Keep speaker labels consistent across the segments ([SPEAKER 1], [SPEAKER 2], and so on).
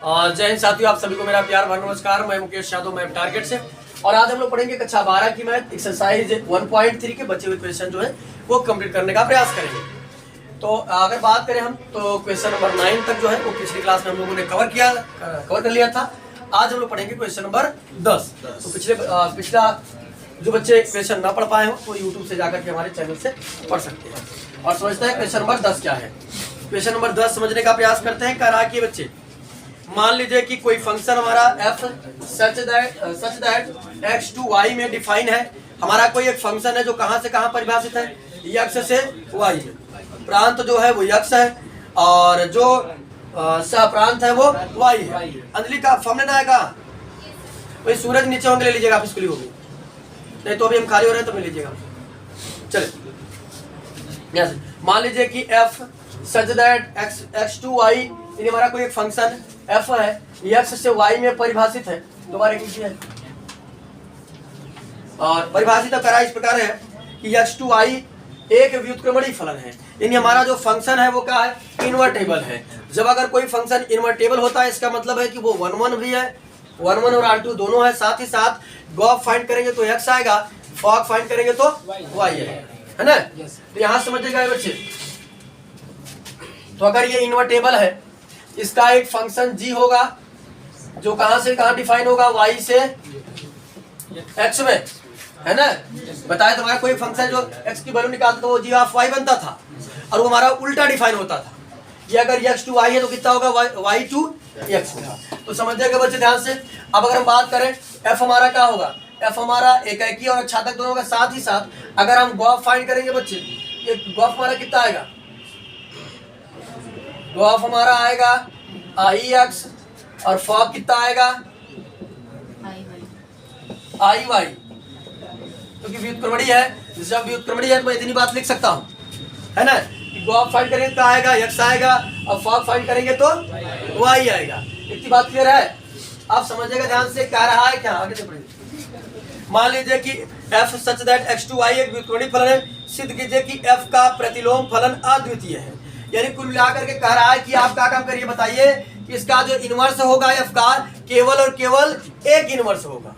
[SPEAKER 1] जय हिंद साथियों, आप सभी को मेरा प्यार भरा नमस्कार। मैं मुकेश यादव, मैं टारगेट से। और आज हम लोग पढ़ेंगे कक्षा 12 की मैथ एक्सरसाइज 1.3 के बचे हुए क्वेश्चन जो है वो कंप्लीट करने का प्रयास करेंगे। तो अगर बात करें हम तो क्वेश्चन नंबर 9 तक जो है वो पिछली क्लास में हम लोगों ने कवर कर लिया था। आज हम लोग पढ़ेंगे क्वेश्चन नंबर 10। तो पिछला जो बच्चे क्वेश्चन ना पढ़ पाए हो वो यूट्यूब से जाकर के हमारे चैनल से पढ़ सकते हैं और समझते हैं क्वेश्चन नंबर 10 क्या है। क्वेश्चन नंबर 10 समझने का प्रयास करते हैं। करा के बच्चे मान लीजिए कि कोई फंक्शन हमारा f such that x to y में डिफाइन है। हमारा कोई एक फंक्शन है जो कहां से कहां परिभाषित है, x से y में। प्रांत जो है वो x है और जो सहप्रांत है वो y है। अंजलि का फॉर्म लेना है कहाँ? वही सूरज नीचे होंगे ले लीजिएगा, आप स्कूली होगी, नहीं तो अभी हम खाली हो रहे हैं तो ले लीजिएगा। चलिए यहाँ से मान लीजिए कि f such that x to y यानी हमारा कोई एक फंक्शन f है, x से y में परिभाषित है। दोबारा कीजिए और परिभाषित करा इस प्रकार है कि x टू y एक व्युत्क्रमणीय फलन है। यानी हमारा जो फंक्शन है वो क्या है? इन्वर्टेबल है। जब अगर कोई फंक्शन इन्वर्टेबल होता है इसका मतलब है कि वो 1 भी है, 1 और R2 दोनों है। साथ ही साथ गॉफ फाइंड करेंगे तो x आएगा, फॉग फाइंड करेंगे तो y है ना। तो यहाँ समझिएगा बच्चे, तो अगर ये इन्वर्टेबल है इसका एक फंक्शन g होगा जो कहां से कहां डिफाइन होगा, y से x में, है ना। बताया तुम्हारा कोई फंक्शन जो x की वैल्यू निकालता तो वो g ऑफ y बनता था और वो हमारा उल्टा डिफाइन होता था। ये अगर x टू y है तो कितना होगा? y टू x होगा। तो समझिएगा बच्चे ध्यान से। अब अगर हम बात करें f हमारा क्या होगा? f हमारा एकाकी और छात्रक दोनों होगा। साथ ही साथ अगर हम गॉफ फाइंड करेंगे बच्चे, ये गॉफ हमारा कितना आएगा? गॉफ हमारा आएगा IX और फॉग कितना आएगा? IY, क्योंकि व्युत्क्रमणीय है। जब व्युत्क्रमणीय है तो मैं इतनी बात लिख सकता हूँ, है ना। गॉफ फाइंड करेंगे तो आएगा x आएगा और फॉग फाइंड करेंगे तो y आएगा। इतनी बात क्लियर है? आप समझिएगा ध्यान से क्या रहा है क्या। आगे बढ़िए। मान लीजिए कि f such that x to y एक व्युत्क्रमणीय फलन है। सिद्ध कीजिए कि f का प्रतिलोम फलन अद्वितीय है। यानी कुल मिलाकर के कह रहा है कि आप क्या काम करिए बताइए कि इसका जो इनवर्स होगा f का केवल और केवल एक इनवर्स होगा।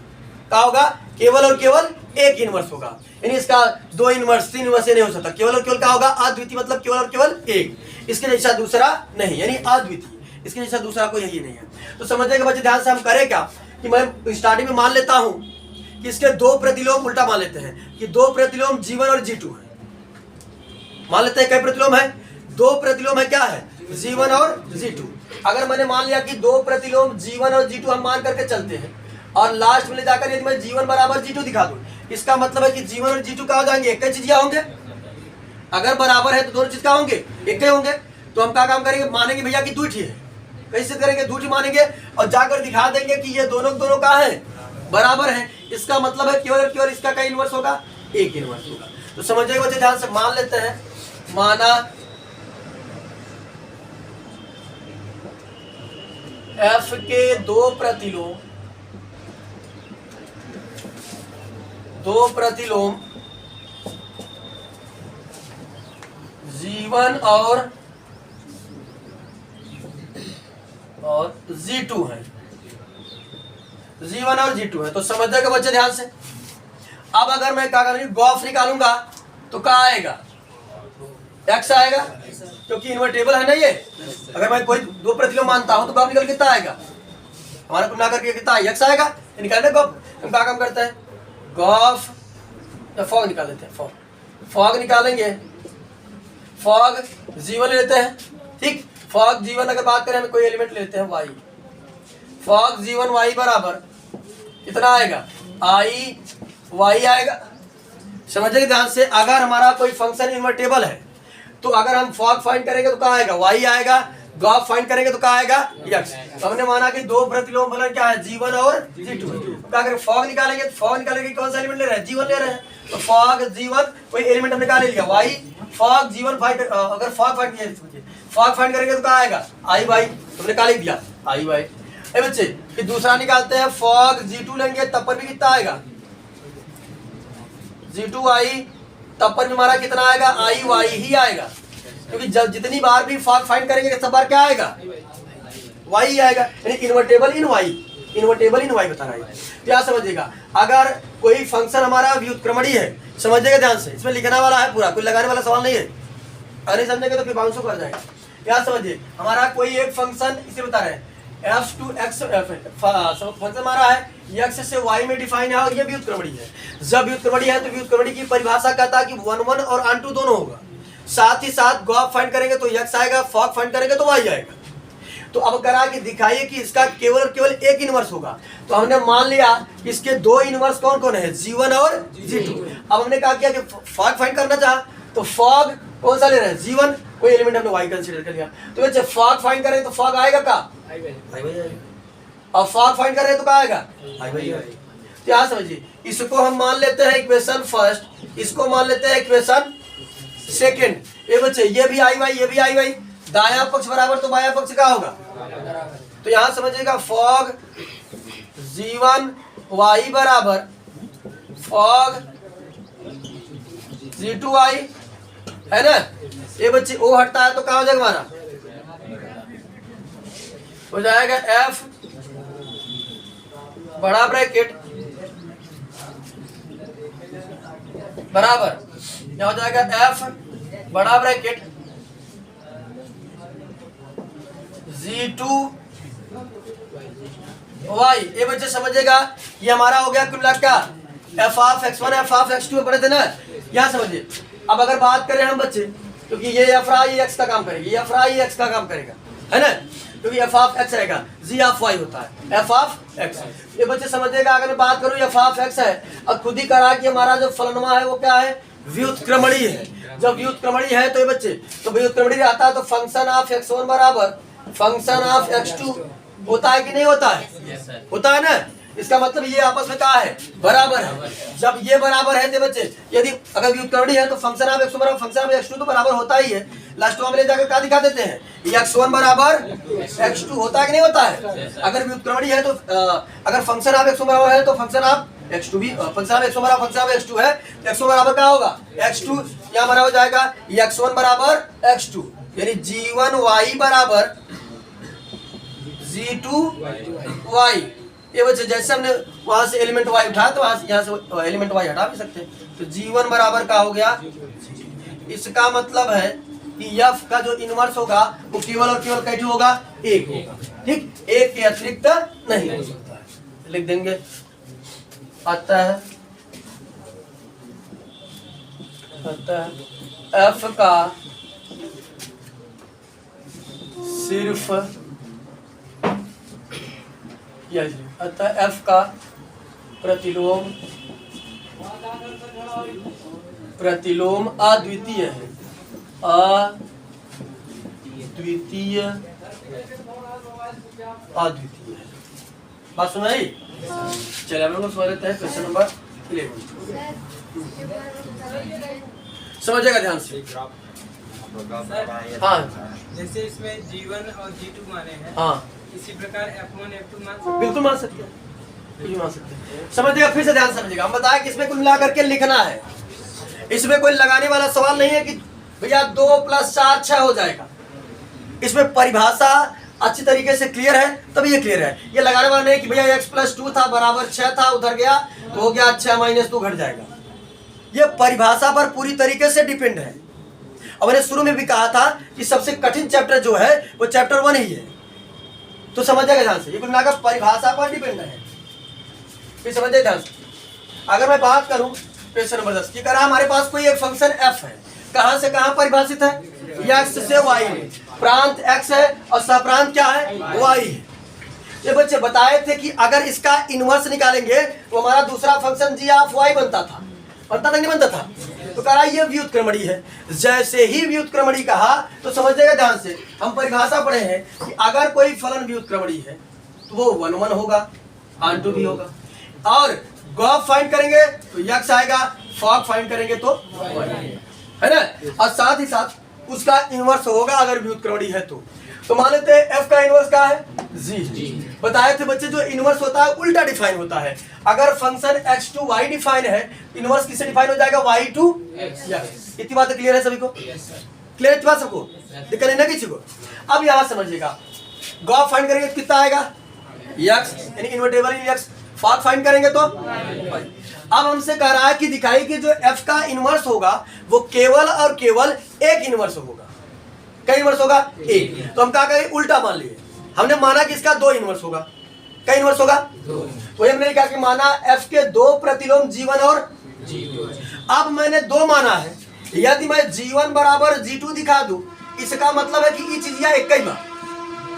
[SPEAKER 1] क्या होगा? केवल और केवल एक इनवर्स होगा। यानी इसका 2 इनवर्स 3 इनवर्स नहीं हो सकता। केवल और केवल क्या होगा? अद्वितीय, मतलब केवल और केवल एक, इसके जैसा दूसरा नहीं, यानी अद्वितीय, इसके जैसा दूसरा कोई यही नहीं है। तो समझिएगा बच्चे ध्यान से, हम करें क्या कि मैं स्टार्टिंग में मान लेता हूं कि इसके 2 प्रतिलोम, उल्टा मान लेते हैं कि 2 प्रतिलोम G1 और G2 है। मान लेते हैं कई प्रतिलोम है? 2 प्रतिलोम है। क्या है? G1 और G2। अगर मैंने मान लिया कि 2 प्रतिलोम G1 और G2 हम मान करके चलते हैं और लास्ट में ले जाकर यदि मैं G1 बराबर G2 दिखा दूं, इसका मतलब है कि G1 और G2 क्या हो जाएंगे? एक ही चीज होंगे। अगर बराबर है तो दोनों चीज क्या होंगे? एक ही होंगे। तो हम क्या काम करेंगे? मानेंगे भैया कि 2 है। कैसे करेंगे? 2 मानेंगे और जाकर दिखा देंगे कि ये दोनों क्या है? बराबर है। इसका मतलब है केवल और केवल इसका क्या इनवर्स होगा? एक इनवर्स होगा। तो समझिएगा बच्चे ध्यान से, मान लेते हैं, माना f के 2 प्रतिलोम G1 और G2 है। G1 और G2 है। तो समझ जाएगा बच्चे ध्यान से। अब अगर मैं क्या करूंगी? गॉफ निकालूंगा तो क्या आएगा? x आएगा, क्योंकि इन्वर्टेबल है ना ये। अगर मैं कोई 2 प्रतिलोम मानता हूं तो गॉफ निकल कितना आएगा? हमारा कुल मिलाकर के कितना x आएगा। निकालने गॉफ हम क्या काम करते हैं? गॉफ या फॉग निकाल लेते हैं। फॉग निकालेंगे, फॉग G1 लेते हैं, ठीक। फॉग G1 अगर बात करें, हमें कोई एलिमेंट लेते हैं y। फॉग G1 y बराबर कितना आएगा? IY आएगा। समझिए ध्यान से, अगर हमारा कोई फंक्शन इन्वर्टेबल है तो अगर हम फॉग फाइंड करेंगे तो क्या आएगा? y आएगा। गॉफ फाइंड करेंगे तो क्या आएगा? x। तो हमने माना कि 2 प्रतिलोम फलन क्या है? G1 और G2। तो अगर फॉग निकालेंगे तो फॉग निकालेंगे कौन सा एलिमेंट ले रहे हैं? G1 ले रहे हैं। तो फॉग G1 कोई एलिमेंट हमने निकाल लिया y। फॉग G1 फाइंड, अगर फॉग फाइंड करेंगे तो क्या आएगा? IY। हमने निकाल ही दिया IY। ए बच्चे फिर दूसरा निकालते हैं, फॉग G2 लेंगे तब पर भी कितना आएगा? G2I, तब पर भी हमारा कितना आएगा? IY ही आएगा। क्योंकि जब जितनी बार भी फॉग फाइंड करेंगे सब बार क्या आएगा? वाई ही आएगा, यानी इन्वर्टेबल इन वाई, इन्वर्टेबल इन वाई बता रहा है। तो यहाँ समझिएगा, अगर कोई फंक्शन हमारा व्युत्क्रमणीय है, समझिएगा ध्यान से, इसमें लिखने वाला है पूरा, कोई लगाने वाला सवाल नहीं है, अगर नहीं समझेंगे तो फिर 500 कर जाएगा। क्या समझिए, हमारा कोई एक फंक्शन इसे बता रहे हैं f to x, फंक्शन हमारा है x से y में डिफाइन है और ये व्युत्क्रमणीय है। जब व्युत्क्रमणीय है तो व्युत्क्रमणीय की परिभाषा कहता है कि 1 1 और onto दोनों होगा। साथ ही साथ गॉफ फाइंड करेंगे तो x आएगा, फॉक फाइंड करेंगे तो y आएगा। तो अब करा कि दिखाइए कि इसका केवल और केवल एक इनवर्स होगा। तो हमने मान लिया कि इसके दो इनवर्स कौन कौन है, G1 और G2। अब हमने कहा किया कि फॉग फाइंड करना चाहा तो फॉग कौन सा ले रहे हैं, G1, कोई एलिमेंट हमने y कंसीडर कर लिया। तो बच्चे फॉग फाइंड करें तो फॉग आएगा का, और फॉग फाइंड करें तो क्या आएगा, तो यहाँ समझिए, इसको हम मान लेते हैं इक्वेशन फर्स्ट, इसको मान लेते हैं इक्वेशन सेकेंड। ये बच्चे ये भी आई वाई, ये भी आई वाई, दाया पक्ष बराबर तो बाया पक्ष क्या होगा। तो यहाँ समझिएगा फॉग G1 y बराबर फॉग G2 y है ना। ये बच्चे ओ हटता है तो क्या हो जाएगा हमारा, हो जाएगा f बड़ा ब्रैकेट बराबर, क्या हो जाएगा f बड़ा ब्रैकेट G2 y। ये बच्चे समझिएगा, ये हमारा हो गया कुल मिला का f of x1 f of x2 पढ़े थे ना। यहाँ समझिए, अब अगर बात करें हम बच्चे, क्योंकि ये f राई x का काम करेगी, ये f राई x का काम करेगा, है ना, क्योंकि f ऑफ x रहेगा, g ऑफ y होता है f ऑफ x। ये बच्चे समझिएगा, अगर मैं बात करूँ f ऑफ x है, और खुद ही करा कि हमारा जो फलनुमा है वो क्या है, व्युत्क्रमणीय है। जब व्युत्क्रमणीय है तो ये बच्चे, तो व्युत्क्रमणीय आता है तो फंक्शन ऑफ x1 बराबर फंक्शन ऑफ x2 होता है कि नहीं होता है, होता है ना। इसका मतलब ये आपस में क्या है, बराबर है। जब ये बराबर है तो बच्चे, यदि अगर व्युत्क्रमणीय है तो फंक्शन ऑफ x1 बराबर फंक्शन ऑफ x2 तो बराबर होता ही है। लास्ट में ले जाकर क्या दिखा देते हैं, x1 बराबर x2 होता है कि नहीं होता है। अगर व्युत्क्रमणीय है तो अगर फंक्शन ऑफ x1 बराबर है तो फंक्शन ऑफ x2 भी, फंक्शन ऑफ x1 बराबर फंक्शन ऑफ x2 है, x1 बराबर क्या होगा, x2। यहाँ बराबर हो जाएगा x1 बराबर x2, यानी G1 y बराबर G2 y। ये बच्चे जैसे हमने वहां से एलिमेंट y उठाया तो यहाँ से एलिमेंट y हटा भी सकते हैं। तो G1 बराबर क्या हो गया, इसका मतलब है कि f का जो इनवर्स होगा वो केवल और केवल कैसे होगा, एक होगा, ठीक, एक के अतिरिक्त नहीं हो सकता है। लिख देंगे, आता है f का सिर्फ अतः f का प्रतिलोम अद्वितीय है, अद्वितीय है। बात सुनाई, चलिए हम लोग समझ लेते हैं क्वेश्चन नंबर 11। समझिएगा ध्यान से। हाँ,
[SPEAKER 2] जैसे इसमें G1 और G2 माने हैं,
[SPEAKER 1] हाँ,
[SPEAKER 2] इसी प्रकार F1 F2 मान सकते हैं।
[SPEAKER 1] बिल्कुल मान सकते हैं, बिल्कुल मान सकते हैं। समझिएगा, फिर से ध्यान समझिएगा। हम बताया कि इसमें कुल मिला करके लिखना है, इसमें कोई लगाने वाला सवाल नहीं है कि भैया 2 + 4 6 हो जाएगा। इसमें परिभाषा अच्छी तरीके से क्लियर है, तभी ये क्लियर है। ये लगाने वाला नहीं कि भैया x + 2 था बराबर 6 था, उधर गया तो हो गया 6 - 2 घट जाएगा। ये परिभाषा पर पूरी तरीके से डिपेंड है। और मैंने शुरू में भी कहा था कि सबसे कठिन चैप्टर जो है वो चैप्टर 1 ही है। तो समझिएगा ध्यान से, ये कुल मिलाकर परिभाषा पर डिपेंड है। फिर समझिए ध्यान से, अगर मैं बात करूं क्वेश्चन नंबर 10 की, करा हमारे पास कोई एक फंक्शन f है, कहां से कहां परिभाषित है, x से y में, प्रांत x है और सप्रांत क्या है, y है। ये बच्चे बताए थे कि अगर इसका इनवर्स निकालेंगे तो हमारा दूसरा फंक्शन g ऑफ y बनता था, बनता था नहीं बनता था। तो कहा ये व्युत्क्रमणीय है। जैसे ही व्युत्क्रमणीय कहा तो समझिएगा ध्यान से, हम परिभाषा पढ़े हैं कि अगर कोई फलन व्युत्क्रमणीय है तो वो 1 1 होगा, onto भी होगा, और गॉफ फाइंड करेंगे तो x आएगा, फॉग फाइंड करेंगे तो y, है ना। और साथ ही साथ उसका इनवर्स होगा अगर व्युत्क्रमणीय है तो मान लेते हैं f का इनवर्स क्या है, g। बताए थे बच्चे जो इनवर्स होता है उल्टा डिफाइन होता है। अगर function x to y define है, इनवर्स किससे डिफाइन हो जाएगा, y to x। इतनी बात क्लियर है सभी को, क्लियर इतनी बात सबको, दिक्कत नहीं ना किसी को। अब यहाँ समझिएगा, गॉफ फाइंड करेंगे तो कितना आएगा x, यानी इनवर्टेबल इन x। फॉग फाइंड करेंगे तो y। अब हमसे कह रहा है कि दिखाई कि जो f का इनवर्स होगा वो केवल और केवल एक इनवर्स होगा। क्या इनवर्स होगा? एक। तो हम क्या करें, उल्टा मान लिए। हमने माना कि इसका दो इनवर्स होगा। क्या इनवर्स होगा? तो हमने कहा कि माना f के दो प्रतिलोम G1 और G2। अब मैंने दो माना है, यदि मैं G1 बराबर G2 दिखा दूं, इसका मतलब है कि ये चीज एक ही बार,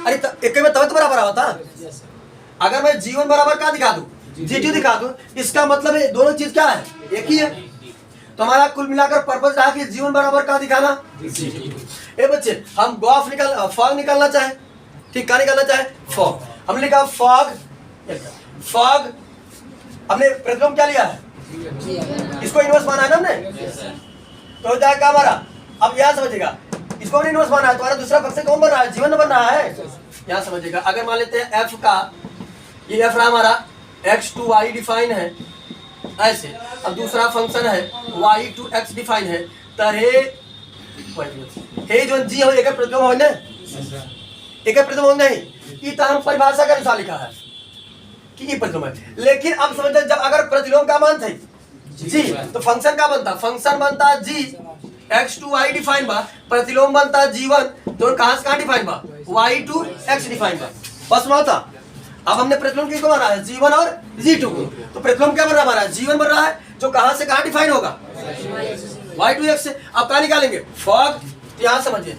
[SPEAKER 1] अरे एक ही में तब तो बराबर होता। अगर मैं G1 बराबर क्या दिखा दूं, G2 दिखा दूं, इसका मतलब है दोनों चीज क्या है, एक ही है। तो हमारा कुल मिलाकर पर्पस रहा कि G1 बराबर क्या दिखाना, ए बच्चे हम गॉफ फॉग निकालना चाहे, ठीक, क्या निकालना चाहे, फॉग। हमने लिखा फॉग, फॉग हमने प्रतिलोम क्या लिया है, इसको इनवर्स माना है ना हमने, तो हो जाएगा हमारा। अब यहाँ समझिएगा, इसको हमने इनवर्स माना है, तुम्हारा दूसरा फंक्शन कौन बन रहा है, G1 बन रहा है। यहाँ समझिएगा, अगर मान लेते हैं f का, ये f रहा हमारा x to y डिफाइन है ऐसे, अब दूसरा फंक्शन है y to x डिफाइन है, तो हे जो g हो एक प्रतिलोम हो ना, एक प्रतिलोम हो नहीं, ये तो हम परिभाषा के अनुसार लिखा है कि ये प्रतिलोम है। लेकिन अब समझते जब अगर प्रतिलोम का मान थे g, तो फंक्शन का बनता, फंक्शन बनता g x to y define बा, प्रतिलोम बनता G1, तो कहां से कहां डिफाइन बा, y to x डिफाइन बा, बस ना था। अब हमने प्रतिलोम किसको माना है, G1 और G2 को, तो प्रतिलोम क्या बन रहा है हमारा, G1 बन रहा है, जो कहां से कहां डिफाइन होगा, y to x से। अब कहां निकालेंगे, फॉग। तो यहां समझिए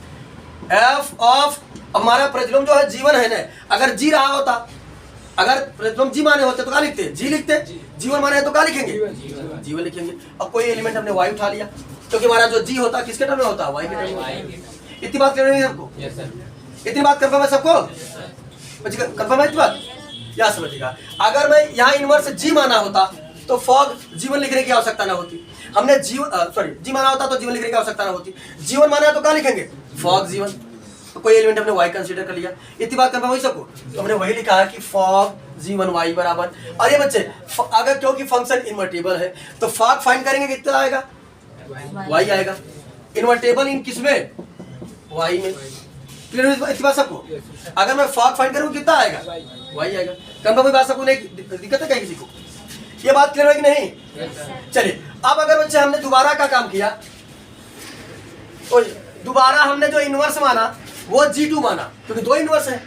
[SPEAKER 1] f ऑफ, हमारा प्रतिलोम जो है G1 है ना, अगर G रहा होता, अगर प्रतिलोम G माने होते तो क्या लिखते, G लिखते, G1 माने है तो क्या लिखेंगे, G1 लिखेंगे। अब कोई एलिमेंट हमने y उठा लिया, क्योंकि हमारा जो G होता किसके टर्म में होता है, y के टर्म में। इतनी बात कर रहे हैं सबको, इतनी बात कंफर्म है सबको, कंफर्म है इतनी बात, क्या समझिएगा। अगर मैं यहाँ इनवर्स G माना होता तो फॉग G1 लिखने की आवश्यकता ना होती, हमने G माना होता तो G1 लिखने की आवश्यकता ना होती, G1 माना है तो क्या लिखेंगे, फॉग G1। तो कोई एलिमेंट हमने y कंसीडर कर लिया, इतनी बात कंफर्म हुई सबको। तो हमने वही लिखा है कि फॉग G1 y बराबर, और ये बच्चे अगर क्योंकि फंक्शन इनवर्टेबल है तो फॉग फाइंड करेंगे कितना आएगा, y आएगा। इनवर्टेबल इन किसमें, y में। क्लियर हुई इतनी बात सबको। अगर मैं फॉग फाइंड करूँ कितना आएगा, y आएगा। कंफर्म हुई बात सबको, नहीं दिक्कत है क्या किसी को, ये बात क्लियर है कि नहीं। चलिए अब अगर बच्चे हमने दोबारा का काम किया, तो दोबारा हमने जो इनवर्स माना वो G2 माना, क्योंकि दो इनवर्स है,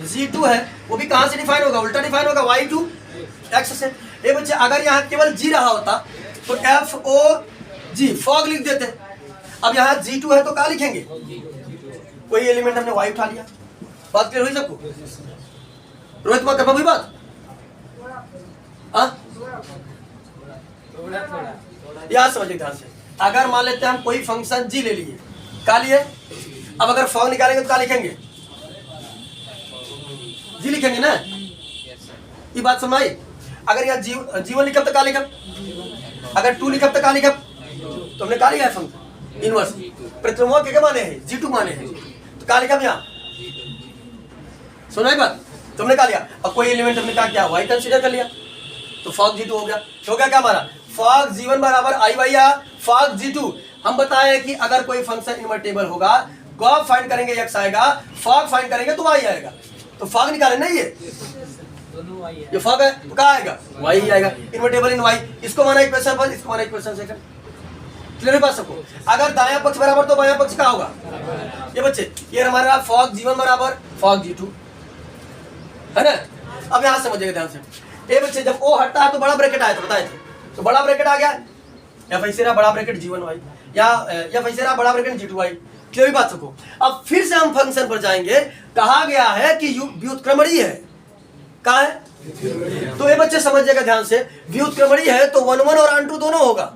[SPEAKER 1] G2 है, वो भी कहां से डिफाइन होगा, उल्टा डिफाइन होगा y to x से। ये बच्चे अगर यहाँ केवल G रहा होता तो FOG फॉग लिख देते। अब यहाँ G2 है तो क्या लिखेंगे, कोई एलिमेंट हमने y उठा लिया। बात क्लियर हुई सबको, रोहित माँ कंफर्म हुई बात, याद समझिए ध्यान से। अगर मान लेते हैं हम कोई फंक्शन G ले लिए, क्या लिए, अब अगर फॉग निकालेंगे तो क्या लिखेंगे, G लिखेंगे ना, ये बात समझ आई। अगर यहाँ G1 लिखब तो क्या लिखब, अगर 2 लिखब तो क्या लिखब, तो हमने क्या लिखा है फंक्शन इनवर्स, प्रतिलोम के माने हैं, G2 माने हैं, तो क्या लिखब यहाँ, सुना बात, तुमने क्या लिया। अब कोई एलिमेंट हमने क्या किया, y कंसीडर कर लिया, तो फॉग G2 हो गया। तो क्या क्या हमारा फॉग G1 बराबर i y या फॉग G2। हम बताए कि अगर कोई फंक्शन इनवर्टेबल होगा, गॉफ फाइंड करेंगे x आएगा, फॉग फाइंड करेंगे तो y आएगा। तो फॉग निकाले ना, ये फॉग है तो क्या आएगा, y आएगा। इनवर्टेबल इन y, इसको माना इक्वेशन फर्स्ट, इसको माना इक्वेशन सेकंड। क्लियर है बात सबको। अगर दायां पक्ष बराबर तो बायां पक्ष क्या होगा, ये बच्चे ये हमारा फॉग G1 बराबर फॉग G2 है ना। अब यहां समझिएगा ध्यान से, ये बच्चे जब O हटता है तो बड़ा ब्रैकेट आया था, बताए थे, तो बड़ा ब्रैकेट आ गया, या ऐसे रहा बड़ा ब्रैकेट G1 y, या ऐसे रहा बड़ा ब्रैकेट G2 y। क्लियर हुई बात सबको। अब फिर से हम फंक्शन पर जाएंगे, कहा गया है कि व्युत्क्रमणी है, कहा है, तो ये बच्चे समझिएगा ध्यान से, व्युत्क्रमणी है तो 1 1 और 2 दोनों होगा।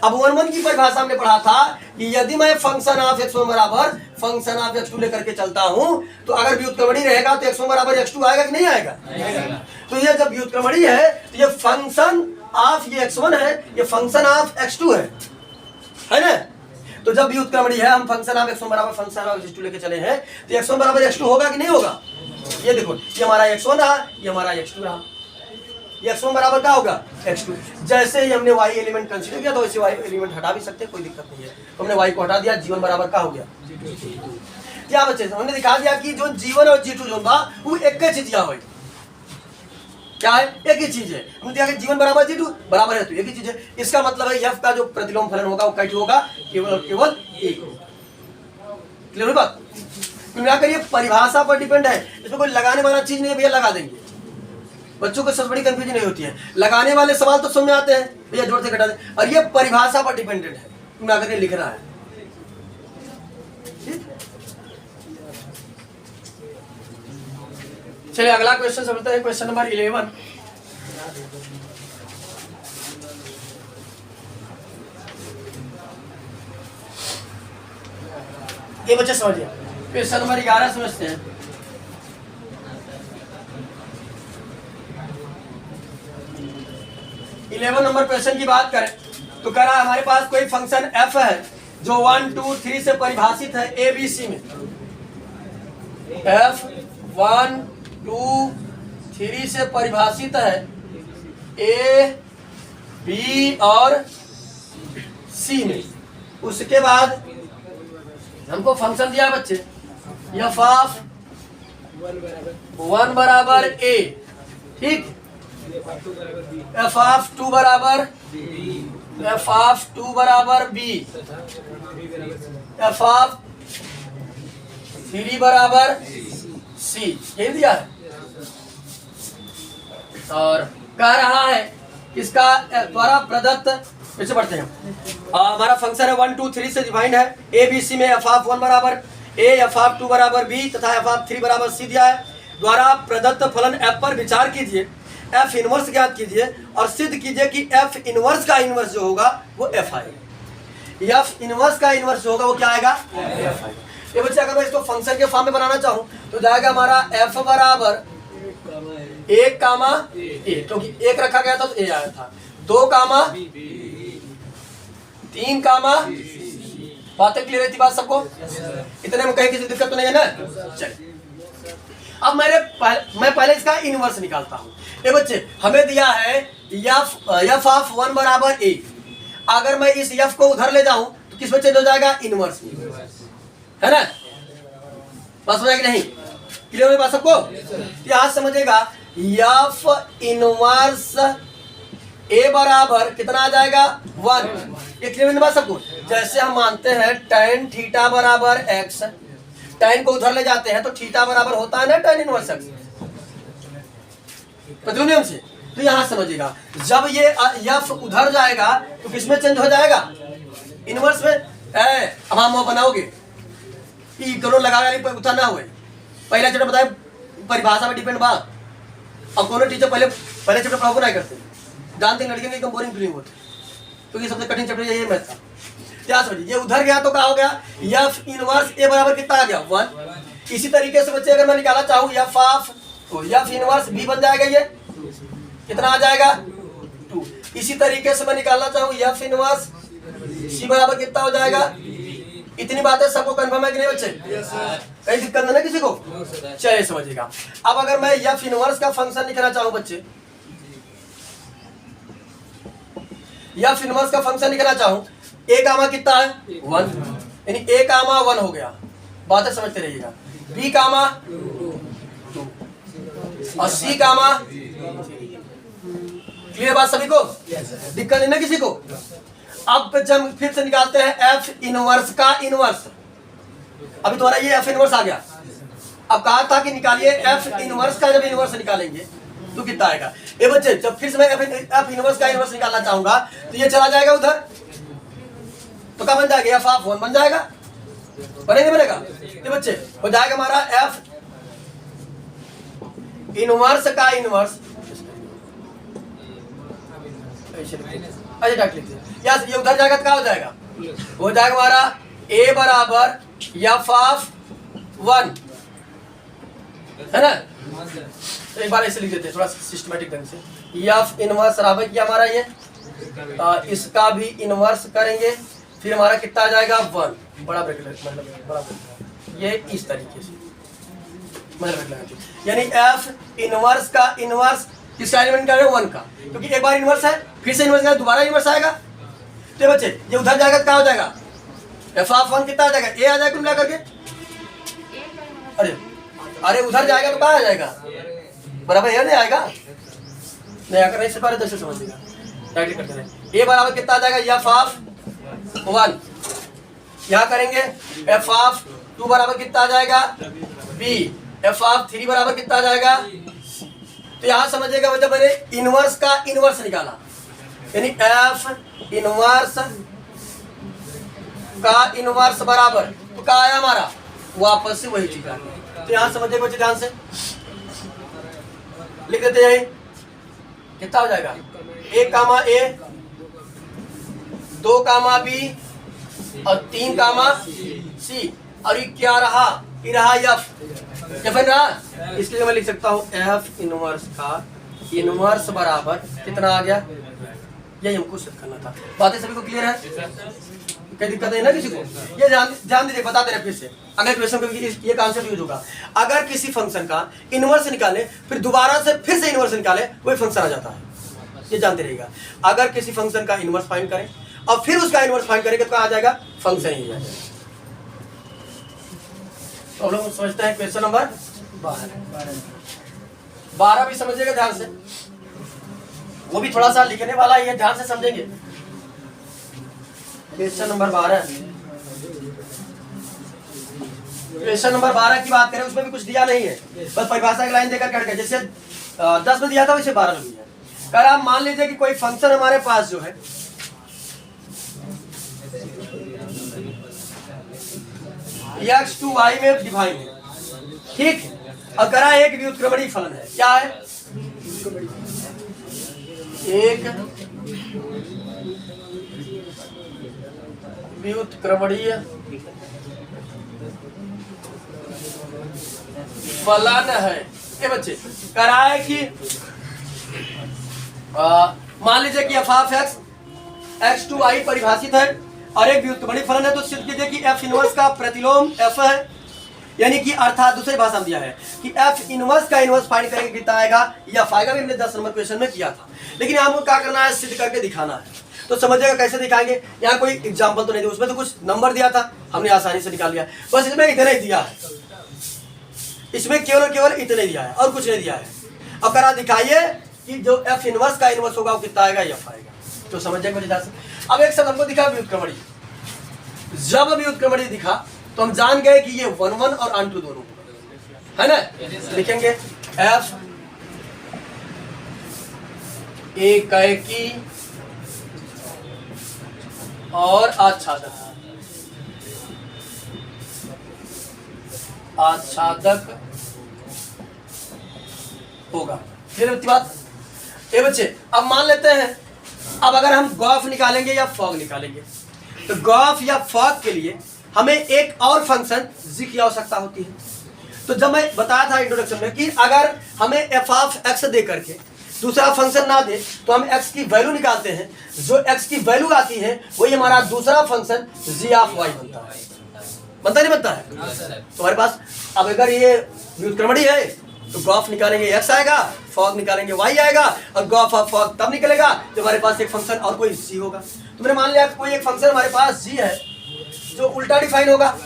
[SPEAKER 1] अब 1 1 की परिभाषा हमने पढ़ा था कि यदि मैं फंक्शन ऑफ x1 बराबर फंक्शन ऑफ x2 लेकर के चलता हूं, तो अगर व्युत्क्रमणी रहेगा तो x1 बराबर x2 आएगा कि नहीं आएगा, तो ये जब व्युत्क्रमणी है तो ये फंक्शन ऑफ ये x1 है, ये फंक्शन ऑफ x2 है ना। तो जब व्युत्क्रमणी है, हम फंक्शन ऑफ x1 बराबर फंक्शन ऑफ x2 लेके चले हैं, तो x1 बराबर x2 होगा कि नहीं होगा। ये देखो, ये हमारा x1 रहा, ये हमारा x2 रहा, ये x1 बराबर क्या होगा x2। जैसे ही हमने y एलिमेंट कंसीडर किया तो वैसे y एलिमेंट हटा भी सकते हैं, कोई दिक्कत नहीं है। तो हमने y को हटा दिया, G1 बराबर क्या हो गया। क्या बच्चे हमने दिखा दिया कि जो G1 और G2 जो बा वो एक ही चीज हो, क्या है, एक ही चीज है। हमने दिया कि G1 बराबर G2 बराबर है, तो एक ही चीज है। इसका मतलब है F का जो प्रतिलोम फलन होगा वो कैसे होगा, केवल और केवल एक होगा। क्लियर हुई बात? क्या करिए, परिभाषा पर डिपेंड है, इसमें कोई लगाने वाला चीज नहीं है भैया, लगा देंगे। बच्चों को सबसे बड़ी कंफ्यूजन नहीं होती है, लगाने वाले सवाल तो समझ में आते हैं भैया, जोड़ से घटा दे, और ये परिभाषा पर डिपेंडेंट है, क्या करके लिख रहा है। चलिए अगला क्वेश्चन समझते हैं, क्वेश्चन नंबर 11। ये बच्चे समझिए, क्वेश्चन नंबर 11 समझते हैं। नंबर क्वेश्चन की बात करें तो कह रहा है हमारे पास कोई फंक्शन f है जो 1 2 3 से परिभाषित है a b c में। f 1 2 3 से परिभाषित है a b और c में। उसके बाद हमको फंक्शन दिया है बच्चे f ऑफ 1 बराबर a, ठीक, f ऑफ 2 बराबर f ऑफ 2 बराबर b, f ऑफ 3 बराबर c, ये दिया है। और कह रहा है इसका द्वारा प्रदत्त, पीछे बढ़ते हैं, हमारा फंक्शन है 1 2 3 से डिफाइंड है a b c में f ऑफ 1 बराबर a, f ऑफ 2 बराबर b तथा f ऑफ 3 बराबर c दिया है। द्वारा प्रदत्त फलन f पर विचार कीजिए, f इनवर्स ज्ञात कीजिए और सिद्ध कीजिए कि f इनवर्स का इनवर्स जो होगा वो f आएगा। f इनवर्स का इनवर्स जो होगा वो क्या आएगा, f आएगा। ये बच्चे अगर मैं इसको फंक्शन के फॉर्म में बनाना चाहूँ तो जाएगा हमारा f बराबर 1 कामा a, क्योंकि 1 रखा गया था तो a आया था, 2 कामा 3 कामा, बातें क्लियर रहती बात सबको, इतने में कहीं किसी दिक्कत तो नहीं है ना। चलिए अब मैं पहले इसका इनवर्स निकालता हूँ। ये बच्चे हमें दिया है f ऑफ 1 बराबर a, अगर मैं इस f को उधर ले जाऊं तो किस में चेंज हो जाएगा, इनवर्स में, है ना। बात समझ कि नहीं, क्लियर हो बात सबको? यहाँ समझेगा f इनवर्स a बराबर कितना आ जाएगा, 1। ये क्लियर बात सबको? जैसे हम मानते हैं tan थीटा बराबर x, tan को उधर ले जाते हैं तो थीटा बराबर होता है ना tan इनवर्स x, प्रतिलोम नियम से। तो यहाँ समझिएगा जब ये f उधर जाएगा तो किसमें चेंज हो जाएगा, इनवर्स में। अब हम बनाओगे कि करो लगा उतना ना हुए, पहला चैप्टर बताए परिभाषा में डिपेंड बा। अब कौन टीचर पहले चैप्टर पढ़ाओ नहीं करते, जानते लड़के में एकदम बोरिंग फीलिंग होती, क्योंकि सबसे कठिन चैप्टर यही मैथ था। क्या समझिए, ये उधर गया तो क्या हो गया, f इनवर्स a बराबर कितना आ गया, 1। इसी तरीके से बच्चे अगर मैं निकालना चाहूँ f ऑफ, तो f इनवर्स b बन जाएगा, ये कितना आ जाएगा, 2। इसी तरीके से मैं निकालना चाहूँ f इनवर्स c बराबर कितना हो जाएगा। इतनी बातें सबको कंफर्म है कि नहीं बच्चे, कहीं दिक्कत नहीं ना किसी को? चलिए समझिएगा। अब अगर मैं f इनवर्स का फंक्शन लिखना चाहूँ बच्चे, f इनवर्स का फंक्शन लिखना चाहूँ, a कामा कितना है, 1, यानी a कामा 1 हो गया, बातें समझते रहिएगा। b कामा 2 और c कामा, क्लियर बात सभी को, दिक्कत नहीं ना किसी को? अब जब फिर से निकालते हैं f इनवर्स का इनवर्स, अभी तुम्हारा ये f इनवर्स आ गया। अब कहा था कि निकालिए f इनवर्स का, जब इनवर्स निकालेंगे तो कितना आएगा। ये बच्चे जब फिर से मैं f इनवर्स का इनवर्स निकालना चाहूंगा तो ये चला जाएगा उधर, तो क्या बन जाएगा, f ऑफ 1 बन जाएगा, बनेगा बनेगा। ये बच्चे हो जाएगा हमारा f इनवर्स का इनवर्स, अच्छा लिखते हैं, ये उधर जाएगा तो क्या हो जाएगा, हो जाएगा हमारा a बराबर f ऑफ 1, है ना। एक बार ऐसे लिख देते हैं थोड़ा सिस्टमैटिक ढंग से, f इनवर्स बराबर किया हमारा ये, इसका भी इनवर्स करेंगे, फिर हमारा कितना आ जाएगा, 1, बड़ा ब्रैकेट, मतलब बड़ा ब्रैकेट, ये इस तरीके से यानी f इनवर्स का इनवर्स किसका एलिमेंट का, 1 का, क्योंकि एक बार इनवर्स है फिर से इनवर्स दोबारा इनवर्स आएगा। तो बच्चे ये उधर जाएगा तो क्या हो जाएगा, f ऑफ 1 कितना आ जाएगा, a आ जाएगा मिला करके, अरे अरे उधर जाएगा तो कहाँ आ जाएगा, बराबर यहाँ नहीं आएगा, नहीं अगर नहीं से पहले तो समझिएगा डायरेक्टली करते रहे। ए बराबर कितना आ जाएगा, एफ ऑफ 1, यहाँ करेंगे एफ ऑफ 2 बराबर कितना आ जाएगा बी, एफ ऑफ 3 बराबर कितना आ जाएगा। तो यहाँ समझिएगा जब मैंने इनवर्स का इनवर्स निकाला, यानी एफ इनवर्स का इनवर्स बराबर तो क्या आया हमारा, वापस से वही चीज आ गया। तो यहाँ समझिएगा बच्चे ध्यान से लिख देते हैं, कितना हो जाएगा, ए कामा ए, 2 कामा बी और 3 कामा सी, और ये क्या रहा, ये रहा एफ रहा, इसलिए मैं लिख सकता हूँ एफ इनवर्स का इनवर्स बराबर कितना आ गया, यही हमको सिद्ध करना था। बातें सभी को क्लियर है, कोई दिक्कत नहीं ना किसी को। ये ध्यान दीजिए, बताते रहे फिर से, अगले क्वेश्चन में ये कॉन्सेप्ट यूज होगा। अगर किसी फंक्शन का इनवर्स निकाले फिर दोबारा से फिर से इनवर्स निकाले वही फंक्शन आ जाता है, ये जानते रहिएगा। अगर किसी फंक्शन का इनवर्स फाइंड करें और फिर उसका इनवर्स फाइंड करेंगे तो आ जाएगा फंक्शन ही आ जाएगा। तो हम लोग समझते हैं क्वेश्चन नंबर 12 भी समझिएगा ध्यान से, वो भी थोड़ा सा लिखने वाला ही है, ध्यान से समझेंगे। क्वेश्चन नंबर 12, क्वेश्चन नंबर 12 की बात करें उसमें भी कुछ दिया नहीं है, बस परिभाषा की लाइन देकर कट गया, जैसे 10 में दिया था वैसे 12 में दिया। अगर आप मान लीजिए कि कोई फंक्शन हमारे पास जो है x टू y में डिवाइड है, ठीक, अगर एक व्युत्क्रमणीय फलन है, क्या है, एक व्युत्क्रमणीय फलन है। ये बच्चे कराए कि मान लीजिए कि f of x to y परिभाषित है और एक व्युत्क्रमणीय फलन है, तो सिद्ध कीजिए कि एफ इनवर्स का प्रतिलोम एफ है, यानी कि अर्थात दूसरी भाषा में दिया है कि एफ इनवर्स का इनवर्स फाइंड करेंगे कितना आएगा, एफ आएगा, भी हमने 10 नंबर क्वेश्चन में किया था। लेकिन हमको क्या करना है, सिद्ध करके दिखाना है। तो समझिएगा कैसे दिखाएंगे, यहाँ कोई एग्जांपल तो नहीं दिया, उसमें तो कुछ नंबर दिया था, हमने आसानी से निकाल लिया, बस इसमें इतना ही दिया है, इसमें केवल इतना ही दिया है और कुछ नहीं दिया है। अब अगर आप दिखाइए कि जो एफ इनवर्स का इनवर्स होगा वो कितना आएगा, एफ आएगा, तो समझिएगा मुझे ध्यान से। अब एक शब्द हमको दिखा व्युत्क्रमणीय, जब व्युत्क्रमणीय दिखा तो हम जान गए कि ये 1 1 और अन टू दोनों है ना। लिखेंगे एफ एकाएकी और आच्छादक, आच्छादक होगा, फिर बात। ये बच्चे अब मान लेते हैं, अब अगर हम गॉफ निकालेंगे या फॉग निकालेंगे, तो गॉफ या फॉग के लिए हमें एक और फंक्शन जी की आवश्यकता होती है। तो जब मैं बताया था इंट्रोडक्शन में कि अगर हमें एफ ऑफ एक्स दे करके दूसरा फंक्शन ना दे तो हम एक्स की वैल्यू निकालते हैं, जो एक्स की वैल्यू आती है वही हमारा दूसरा फंक्शन जी ऑफ वाई बनता है, बनता नहीं बनता है। तो हमारे पास अब अगर ये व्युत्क्रमणीय है तो गॉफ निकालेंगे एक्स आएगा, फॉग निकालेंगे वाई आएगा, और गॉफ ऑफ फॉग तब निकलेगा जब हमारे पास एक फंक्शन और कोई जी होगा। तो मैंने मान लिया कोई एक फंक्शन हमारे पास जी है जो उल्टा डिफाइन होगा,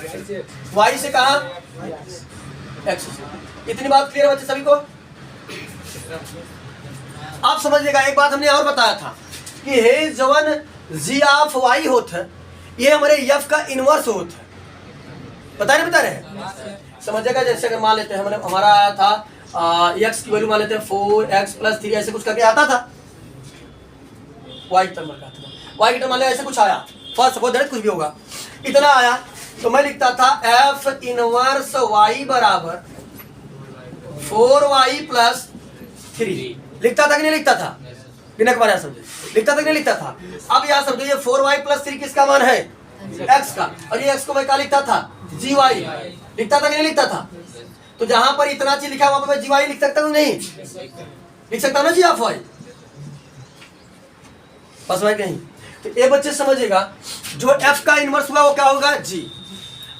[SPEAKER 1] वाई से कहा एक्स से। इतनी बात क्लियर है बच्चे सभी को। आप समझिएगा एक बात हमने और बताया था कि हे जवन जी ऑफ वाई होता है ये हमारे एफ का इनवर्स होता है, बता रहे समझिएगा। जैसे अगर मान लेते हैं हमने हमारा आया था एक्स की वैल्यू मान लेते हैं 4x + 3 ऐसे कुछ करके आता था, वाई टर्म का था, वाई की टर्म मान लिया ऐसे कुछ आया, फर्स्ट सपोज दैट कुछ भी होगा, इतना आया तो मैं लिखता था एफ इनवर्स वाई बराबर 4y + 3, लिखता था कि नहीं लिखता था, बिना के बारे समझे, लिखता था कि नहीं लिखता था। अब यहाँ समझो ये 4y + 3 किसका मान है, x का, और ये x को मैं क्या लिखता था, gy, लिखता था कि नहीं लिखता था। तो जहां पर इतना चीज लिखा वहां पर मैं gy लिख सकता हूँ, नहीं लिख सकता हूँ ना जी ऑफ वाई, बस भाई नहीं। तो ये बच्चे समझिएगा जो f का इनवर्स हुआ वो क्या होगा, g।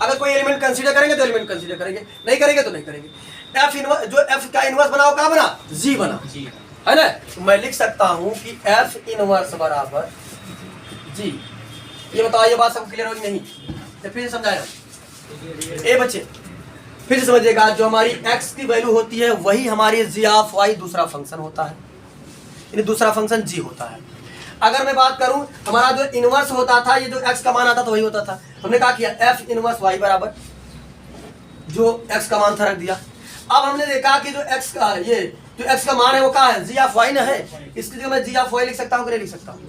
[SPEAKER 1] अगर कोई एलिमेंट कंसीडर करेंगे तो एलिमेंट कंसीडर करेंगे, नहीं करेंगे तो नहीं करेंगे। f इनवर्स जो f का इनवर्स बना वो क्या बना, g बना, है ना। तो मैं लिख सकता हूं कि f इनवर्स बराबर g। ये बताओ ये बात सबको क्लियर होगी नहीं, तो फिर समझाया। ए बच्चे फिर से समझिएगा, जो हमारी x की वैल्यू होती है वही हमारी g ऑफ y दूसरा फंक्शन होता है, यानी दूसरा फंक्शन g होता है। अगर मैं बात करूं, हमारा जो इनवर्स होता था, ये जो x का मान आता था वही होता था। हमने क्या किया, f इनवर्स y बराबर जो x का मान था रख दिया। अब हमने देखा कि जो x का ये जो x का मान है वो क्या है, g ऑफ y ना है। इसकी जगह मैं g ऑफ y लिख सकता हूँ कि नहीं लिख सकता हूँ।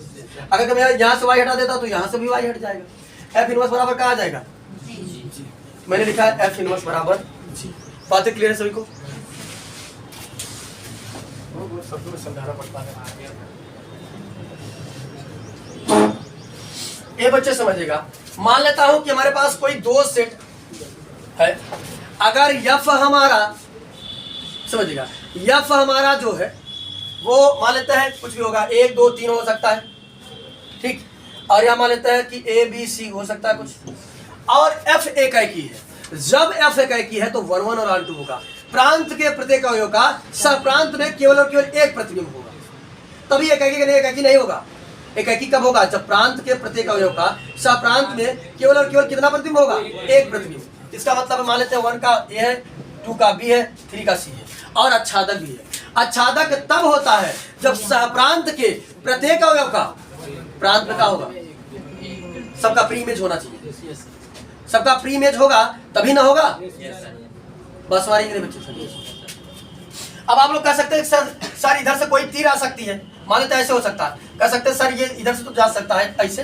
[SPEAKER 1] अगर मैं यहाँ से y हटा देता तो यहाँ से भी y हट जाएगा। f इनवर्स बराबर कहाँ आ जाएगा, मैंने लिखा है f इनवर्स बराबर g। बातें क्लियर है सभी को? सबको समझाना पड़ता है। ये बच्चे समझेगा, मान लेता हूं कि हमारे पास कोई दो सेट है। अगर यफ हमारा, समझिएगा, यफ हमारा जो है वो मान लेते हैं कुछ भी होगा, 1 2 3 हो सकता है, ठीक। और यहां मान लेते हैं कि ए बी सी हो सकता है कुछ, और एफ एकाएकी है। जब एफ एकाएकी है तो 1 1 और 2 होगा। प्रांत के प्रत्येक अवयव का सहप्रांत में केवल और केवल एक प्रतिबिंब होगा, तभी एकाएकी नहीं होगा। एकाएकी कब होगा, जब प्रांत के प्रत्येक अवयव का सहप्रांत में केवल और केवल कितना प्रतिबिंब होगा, एक प्रतिबिंब। इसका मतलब मान लेते हैं 1 का ए है, 2 का बी है, 3 का सी है, और आच्छादक भी है। आच्छादक तब होता है जब सहप्रांत के प्रत्येक अवयव का प्रांत में क्या होगा, सबका प्री इमेज होना चाहिए। सबका प्री इमेज होगा तभी ना होगा। बस हमारे बच्चे, अब आप लोग कह सकते हैं सर इधर से कोई तीर आ सकती है, मान लेते ऐसे हो सकता है। कह सकते हैं सर ये इधर से तो जा सकता है, ऐसे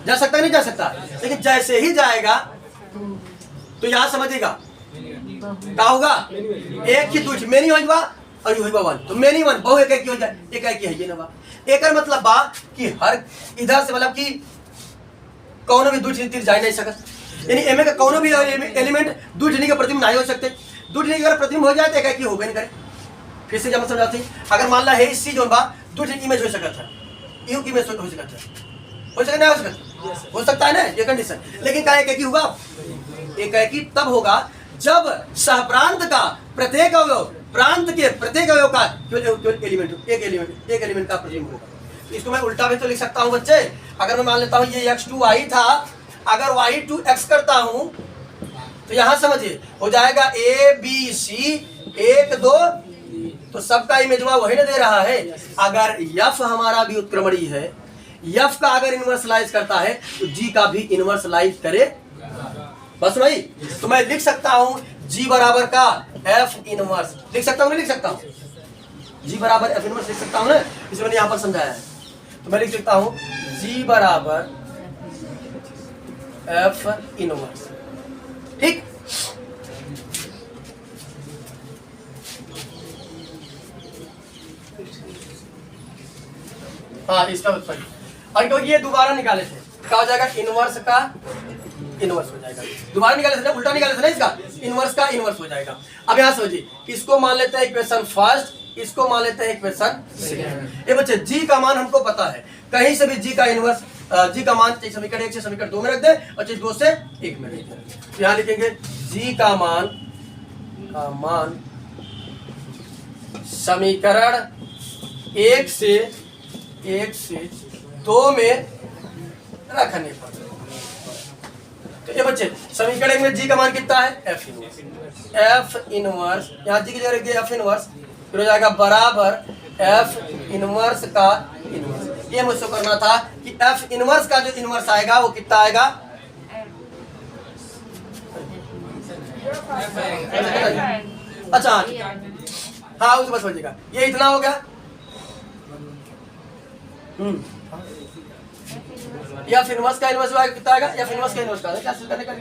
[SPEAKER 1] जा सकता है, नहीं जा सकता। लेकिन जैसे ही जाएगा तो यहां समझिएगा क्या होगा, एक ही दूसरी मेनी होगा और होगा 1, तो मेनी 1 बहु एक हो जाए, एक है ये ना बा। एक मतलब बा कि हर इधर से मतलब कि कौन भी दूसरी तीर जा नहीं सकत, यानी एमे का कौन भी एलिमेंट दूसरी के प्रतिबिंब नहीं हो सकते। दूसरी अगर प्रतिबिंब हो जाए तो एक हो गए नहीं करे। फिर से जब समझाते हैं, अगर मान ला है सी जो बा दूसरी इमेज हो सकता है, यू की इमेज हो सकता है, हो सकता नहीं हो सकता, हो सकता है ना ये कंडीशन। लेकिन क्या एक होगा, एक तब होगा जब सहप्रांत का प्रत्येक अवयव प्रांत के प्रत्येक अवयव का केवल एलिमेंट एक एलिमेंट का प्रतिबिंब होगा। इसको मैं उल्टा भी तो लिख सकता हूं बच्चे। अगर मैं मान लेता हूं ये x2 y था, अगर y2 x करता हूं तो यहां समझिए हो जाएगा a b c 1 2, तो सबका इमेजवा वही ना दे रहा है। अगर यफ हमारा भी उत्क्रमणी है, यफ का अगर इनवर्सलाइज करता है तो जी का भी इनवर्सलाइज करे, बस भाई। तो मैं लिख सकता हूं जी बराबर का एफ इनवर्स, लिख सकता हूं नहीं लिख सकता हूं, जी बराबर एफ इनवर्स लिख सकता हूं ना, इसे मैंने यहां पर समझाया है। तो मैं लिख सकता हूं जी बराबर एफ इनवर्स, ठीक। हाँ इसका उत्तर, और क्योंकि ये दोबारा निकाले थे, क्या हो जाएगा, इनवर्स का इनवर्स हो जाएगा। दोबारा निकाले थे ना, उल्टा निकाले थे ना, इसका इनवर्स का इनवर्स हो जाएगा। अब यहाँ समझिए, इसको मान लेते हैं इक्वेशन फर्स्ट, इसको मान लेते हैं इक्वेशन सेकंड। ये बच्चे जी का मान हमको पता है, कहीं से भी जी का इनवर्स जी का मान समीकरण 1 से समीकरण 2 में रख दे और 2 से 1 में रख दे। यहाँ लिखेंगे जी का मान समीकरण 1 से 2 में रखने पर। तो ये बच्चे समीकरण में जी का मान कितना है, एफ इनवर्स, यहाँ जी की जगह रख दिया एफ इनवर्स, फिर हो जाएगा बराबर एफ इनवर्स का इनवर्स। ये मुझसे करना था कि एफ इनवर्स का जो इनवर्स आएगा वो कितना आएगा, अच्छा हाँ उसको बस समझिएगा, ये इतना हो गया। या फिर इनवर्स का इनवर्स कितना आएगा, या फिर इनवर्स का इनवर्स का क्या करने का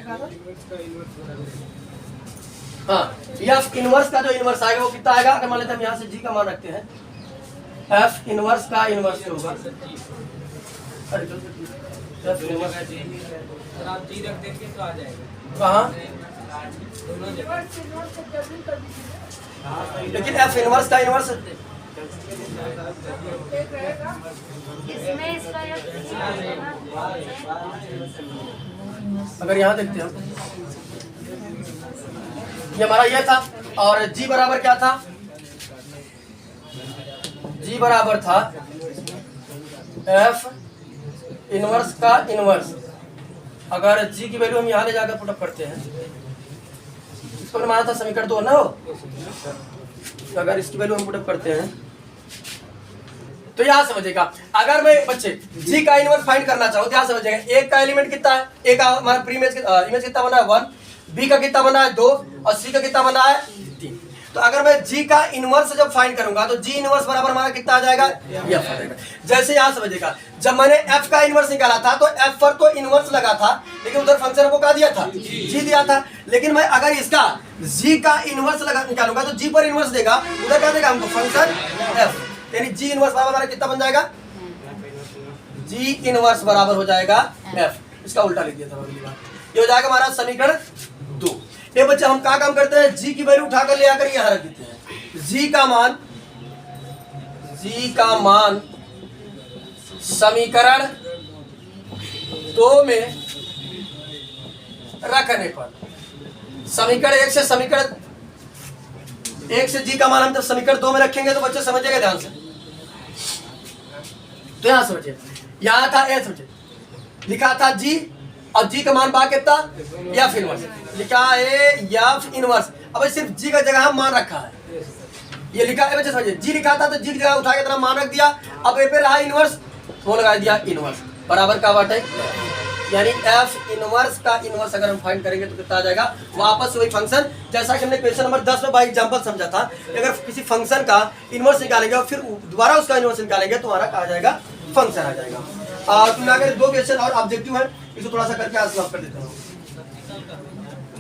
[SPEAKER 1] हाँ, या इनवर्स का जो इनवर्स आएगा वो कितना आएगा। अगर मान लेते हैं हम यहाँ से जी का मान रखते हैं, एफ इनवर्स का इनवर्स होगा,
[SPEAKER 2] आप जी रख देंगे तो आ जाएगा
[SPEAKER 1] कहाँ, लेकिन एफ इनवर्स का इनवर्स अगर यहाँ देखते हैं ये हमारा ये था, और जी बराबर क्या था, जी बराबर था एफ इनवर्स का इनवर्स। अगर जी की वैल्यू हम यहाँ ले जाकर पुटअप करते हैं इसको मैंने माना था समीकरण 2 ना हो। तो अगर इसकी वैल्यू हम पुटअप करते हैं तो यहाँ समझेगा, अगर मैं बच्चे जी का इनवर्स फाइंड करना चाहूँ तो यहाँ समझेगा, एक का एलिमेंट कितना है, एक का हमारा प्री इमेज कितना बना है 1, बी का कितना बना है 2 और सी का कितना बना है 3। तो अगर मैं जी का इनवर्स जब फाइंड करूंगा तो जी इनवर्स बराबर हमारा कितना आ जाएगा, एफ आ जाएगा। जैसे यहाँ समझेगा, जब मैंने एफ का इनवर्स निकाला था तो एफ पर तो इनवर्स लगा था, लेकिन उधर फंक्शन को क्या दिया था, जी दिया था। लेकिन मैं अगर इसका जी का इनवर्स लगा निकालूंगा तो जी पर इनवर्स देगा, उधर क्या देगा हमको, फंक्शन एफ, यानी जी इनवर्स बराबर हमारा कितना बन जाएगा, जी इनवर्स बराबर हो जाएगा एफ। इसका उल्टा लिख दिया था अगली बार, ये हो जाएगा हमारा समीकरण 2। ये बच्चे हम क्या काम करते हैं, जी की वैल्यू उठाकर ले आकर यहाँ रख देते हैं। जी का मान समीकरण 2 में रखने पर, समीकरण 1 से जी का मान हम जब समीकरण 2 में रखेंगे तो बच्चे समझिएगा ध्यान से। तो यहां समझिए, यहां था ए, समझिए लिखा था जी और जी का मान बा कितना, एफ इनवर्स लिखा है, एफ इनवर्स। अब सिर्फ जी का जगह हम मान रखा है, ये लिखा है बच्चे समझिए, जी लिखा था तो जी की जगह उठा के तरह मान रख दिया। अब ए पे रहा इनवर्स, वो लगा दिया इनवर्स बराबर का बात है, यानी एफ इनवर्स का इनवर्स अगर हम फाइंड करेंगे तो कितना आ जाएगा, वापस वही फंक्शन जैसा कि हमने क्वेश्चन नंबर 10 में बाई एग्जांपल समझा था। अगर किसी फंक्शन का इनवर्स निकालेंगे और फिर दोबारा उसका इनवर्स निकालेंगे तो हमारा आ जाएगा, फंक्शन आ जाएगा। अगर 2 क्वेश्चन और ऑब्जेक्टिव है, इसको थोड़ा सा करके आज सॉल्व कर देता हूँ।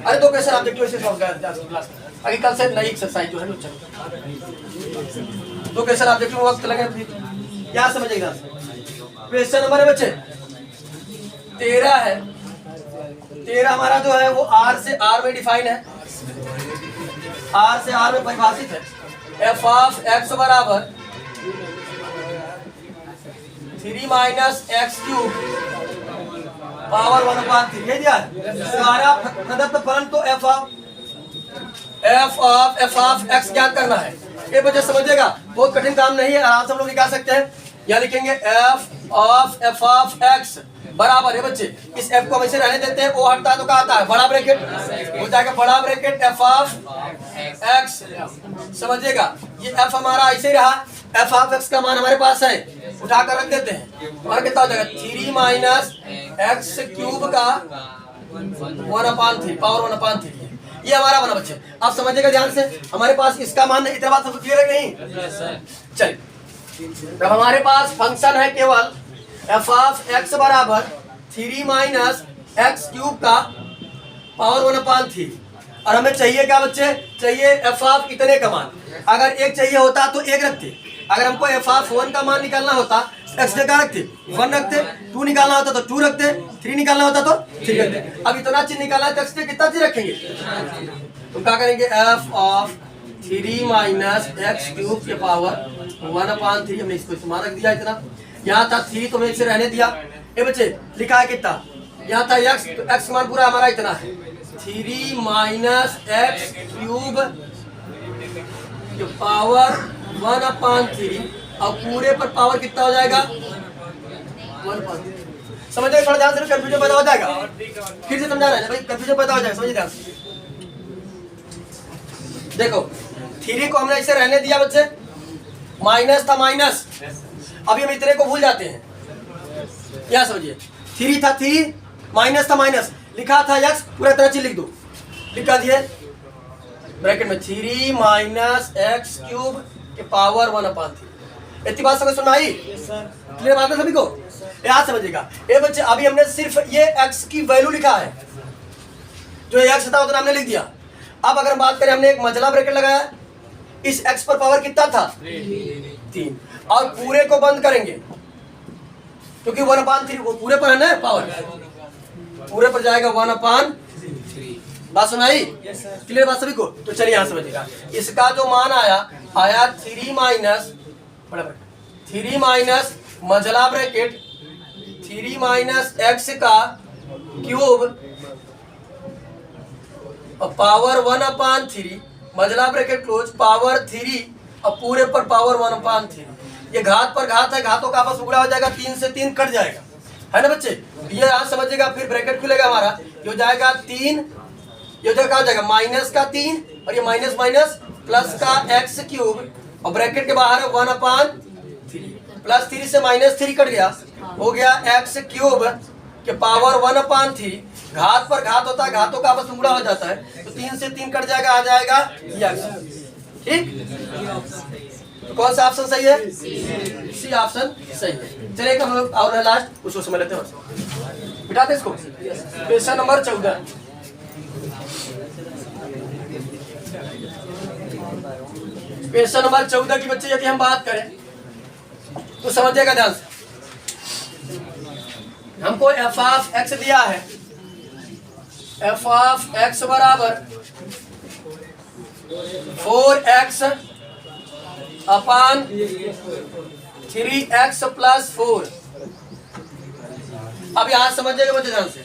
[SPEAKER 1] अरे 2 क्वेश्चन ऑब्जेक्टिव से सॉल्व कर देते हैं क्लास में, आगे कल से नई एक्सरसाइज जो है ना, चलो 2 क्वेश्चन ऑब्जेक्टिव में वक्त लगे, क्या समझेगा। क्वेश्चन नंबर है बच्चे 13 है, 13 हमारा जो है वो आर से आर में डिफाइन है, आर से आर में परिभाषित है। एफ ऑफ एक्स बराबर 3 माइनस एक्स क्यूब पावर 1/3 ये दिया है हमारा प्रदत्त फलन। तो एफ ऑफ एक्स ज्ञात करना है। ये बच्चे समझिएगा, बहुत कठिन काम नहीं है, आराम से हम लोग निकाल सकते हैं। यहाँ लिखेंगे एफ ऑफ एक्स बराबर है बच्चे, इस एफ को हमेशा रहने देते हैं, वो हटता है तो क्या आता है, बड़ा ब्रैकेट हो जाएगा, बड़ा ब्रैकेट एफ ऑफ एक्स। समझिएगा, ये एफ हमारा ऐसे ही रहा, एफ ऑफ एक्स का मान हमारे पास है, उठाकर रख देते हैं, और कितना हो जाएगा 3 माइनस एक्स क्यूब का 1/3 पावर 1/3। ये हमारा बना बच्चे। आप समझिएगा ध्यान से, हमारे पास इसका मान है, इतना बात सबको क्लियर है नहीं। चलिए, तो हमारे पास फंक्शन है केवल एफ ऑफ एक्स बराबर 3 माइनस एक्स क्यूब का पावर 1/3, और हमें चाहिए क्या बच्चे, चाहिए एफ ऑफ इतने का मान। अगर एक चाहिए होता तो एक रखते, अगर हमको एफ ऑफ 1 का मान निकालना होता एक्स क्या रखते, 1 रखते, 2 निकालना होता तो 2 रखते, 3 निकालना होता तो 3 रखते। अब इतना चीज निकालना है तो एक्स कितना चीज रखेंगे, तो क्या करेंगे, F of 3 minus x cube के पावर 1/3, हमने इसको इस्तेमाल रख दिया इतना। यहाँ था 3 तो मैं इसे रहने दिया। ये बच्चे लिखा है कितना, यहाँ था एक्स, तो एक्स मान पूरा हमारा इतना है, 3 माइनस एक्स क्यूब के पावर 1/3, और पूरे पर पावर कितना हो जाएगा 1/3। समझ जाएगा, थोड़ा ध्यान से, कंफ्यूजन पैदा हो जाएगा, फिर से समझा रहे हैं भाई, कंफ्यूजन पैदा हो जाएगा, समझिए ध्यान से। देखो 3 को हमने इसे रहने दिया बच्चे, माइनस था माइनस, अभी हम इतने को भूल जाते हैं। क्या समझिए, 3 था 3, माइनस था माइनस, लिखा था एक्स, पूरा तरह चीज लिख दो, लिखा दिए ब्रैकेट में 3 माइनस एक्स क्यूब के पावर 1/3। इतनी बात समझ सुनाई, क्लियर बात है सभी को, याद समझिएगा। ये बच्चे अभी हमने सिर्फ ये एक्स की वैल्यू लिखा है, जो एक्स था उतना हमने लिख दिया। अब अगर बात करें, हमने एक मझला ब्रैकेट लगाया, इस एक्स पर पावर कितना था 3, और पूरे को बंद करेंगे क्योंकि 1/3 वो पूरे पर है ना, पावर पूरे पर जाएगा 1/3। बात सुनाई, क्लियर बात सभी को। तो चलिए यहाँ समझिएगा, इसका जो मान आया 3 माइनस मझला ब्रैकेट 3 माइनस एक्स का क्यूब और पावर 1/3 मझला ब्रैकेट क्लोज पावर 3 और पूरे पर पावर 1/3। ये घात पर घात है, घातों का आपस उगड़ा हो जाएगा, 3 से 3 कट जाएगा, है ना बच्चे। ये आप समझिएगा, फिर ब्रैकेट खुलेगा हमारा, ये हो जाएगा 3 ये तो क्या हो जाएगा माइनस का 3 और ये माइनस माइनस प्लस का एक्स क्यूब और ब्रैकेट के बाहर 1/3 प्लस 3 से माइनस 3 कट गया, हो गया एक्स क्यूब के पावर 1/3। घात पर घात होता है, घातों का आपस में गुणा हो जाता है, तो 3 से 3 कट जाएगा, आ जाएगा यक्स। ठीक, तो कौन सा ऑप्शन सही है? सी ऑप्शन सही है। चलिए हम लोग और लास्ट उसको समझ लेते हैं, बिठाते इसको। Question number 14। क्वेश्चन नंबर 14 की बच्चे यदि हम बात करें तो समझिएगा ध्यान से। हमको एफ ऑफ एक्स दिया है, एफ ऑफ एक्स बराबर 4x अपान 3x प्लस 4। अब यहां समझिएगा बच्चे ध्यान से,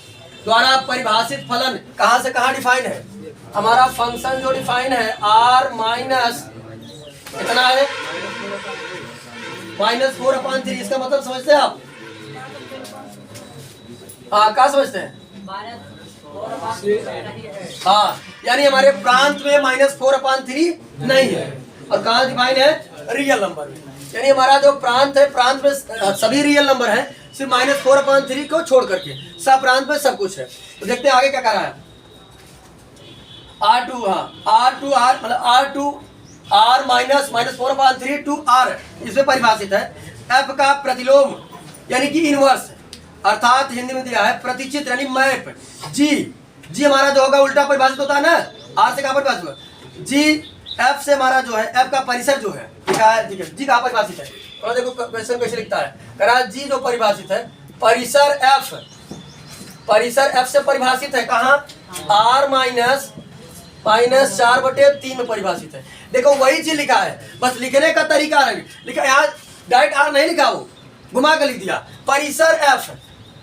[SPEAKER 1] द्वारा परिभाषित फलन कहां से कहां डिफाइन है? हमारा फंक्शन जो डिफाइन है r माइनस कितना है -4/3। इसका मतलब समझते हैं आप? हाँ, क्या समझते हैं? हाँ, यानी हमारे प्रांत में -4/3 नहीं है, और कहाँ डिफाइन है? रियल नंबर में। यानी हमारा जो प्रांत है, प्रांत में सभी रियल नंबर है, सिर्फ -4/3 को छोड़ करके सब प्रांत में सब कुछ है। तो देखते हैं आगे क्या कर रहा है। R2, हाँ R2R मतलब R2 R minus -4/3 to R, इसमें परिभाषित है f का प्रतिलोम यानी कि इनवर्स, अर्थात हिंदी में दिया है प्रतिचित्र यानी मैप। जी हमारा जो होगा उल्टा परिभाषित होता है ना, R से कहाँ परिभाषित होगा? जी f से हमारा जो है f का परिसर जो है लिखा है, ठीक है, जी कहाँ परिभाषित है? और देखो क्वेश्चन कैसे लिखता है, करा जी जो परिभाषित है परिसर f, परिसर f से परिभाषित है कहाँ? R -4/3 में परिभाषित है। देखो वही चीज लिखा है, बस लिखने का तरीका है, लिखा यहाँ डायरेक्ट R नहीं लिखा, वो घुमा कर लिख दिया परिसर f।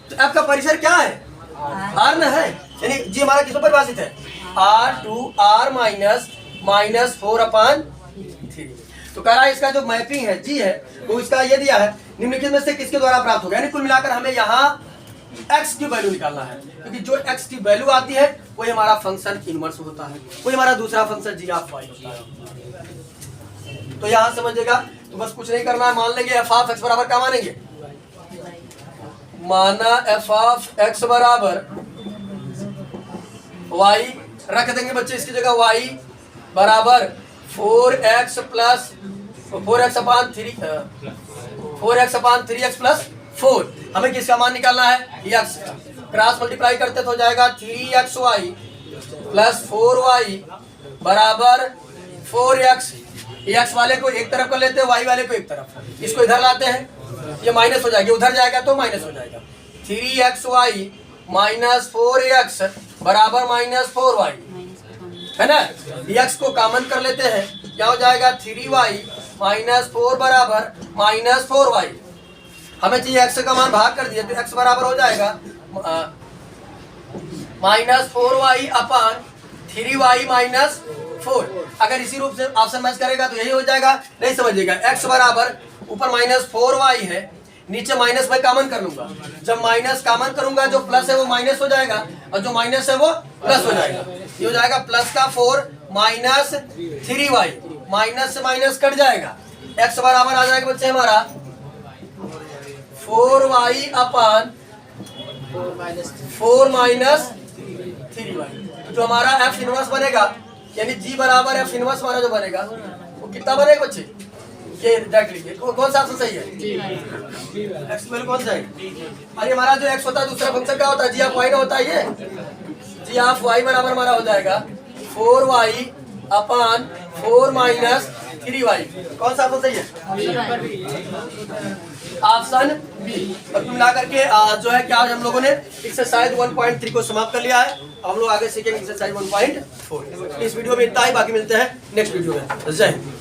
[SPEAKER 1] तो f का परिसर क्या है? R न है, यानी जी हमारा किसमें परिभाषित है? R2R -4/3। तो कह रहा है इसका जो मैपिंग है जी है वो इसका ये दिया है निम्नलिखित में से किसके द्वारा प्राप्त होगा, यानी कुल मिलाकर हमें यहाँ x की वैल्यू निकालना है, क्योंकि जो x की वैल्यू आती है वही हमारा फंक्शन इनवर्स होता है, वही हमारा दूसरा फंक्शन जी ऑफ y होता है। तो यहाँ समझिएगा, तो बस कुछ नहीं करना है, मान लेंगे f ऑफ x बराबर क्या मानेंगे? माना f ऑफ x बराबर y, रख देंगे बच्चे इसकी जगह y बराबर 4x प्लस 4x/3x प्लस 4। हमें किसका मान निकालना है? x। क्रॉस मल्टीप्लाई करते तो हो जाएगा 3xy प्लस 4y बराबर 4x। x वाले को एक तरफ कर लेते हैं, y वाले को एक तरफ, इसको इधर लाते हैं, ये माइनस हो जाएगा, उधर जाएगा तो माइनस हो जाएगा। 3xy माइनस 4x बराबर -4y है ना। x को कॉमन कर लेते हैं, क्या हो जाएगा? 3y -4 बराबर -4y। हमें चाहिए x का मान भाग कर दिया तो x बराबर हो जाएगा -4y अपान 3y -4। अगर इसी रूप से ऑप्शन मैच करेगा तो यही हो जाएगा, नहीं समझिएगा। x बराबर ऊपर -4y है, नीचे माइनस में कॉमन कर लूंगा, जब माइनस कॉमन करूंगा जो प्लस है वो माइनस हो जाएगा और जो माइनस है वो प्लस हो जाएगा। ये हो जाएगा प्लस का 4 -3y, माइनस से माइनस कट जाएगा, x बराबर आ जाएगा बच्चे हमारा 4y अपान 4 -3y। जो हमारा f इनवर्स बनेगा यानी g बराबर f इनवर्स हमारा जो बनेगा वो कितना बनेगा बच्चे? ये डायरेक्टली कौन सा ऑप्शन सही है? x वैल्यू कौन सा है? अरे हमारा जो x होता है दूसरा फंक्शन क्या होता है? जी ऑफ y ना होता है, ये जी ऑफ y बराबर हमारा हो जाएगा 4y अपान 4 -3y। कौन सा ऑप्शन सही है? Option B. और मिला करके जो है क्या हम लोगों ने एक्सरसाइज 1.3 को समाप्त कर लिया है। हम लोग आगे सीखेंगे एक्सरसाइज 1.4। इस वीडियो में इतना ही, बाकी मिलते हैं नेक्स्ट वीडियो में। जय हिंद।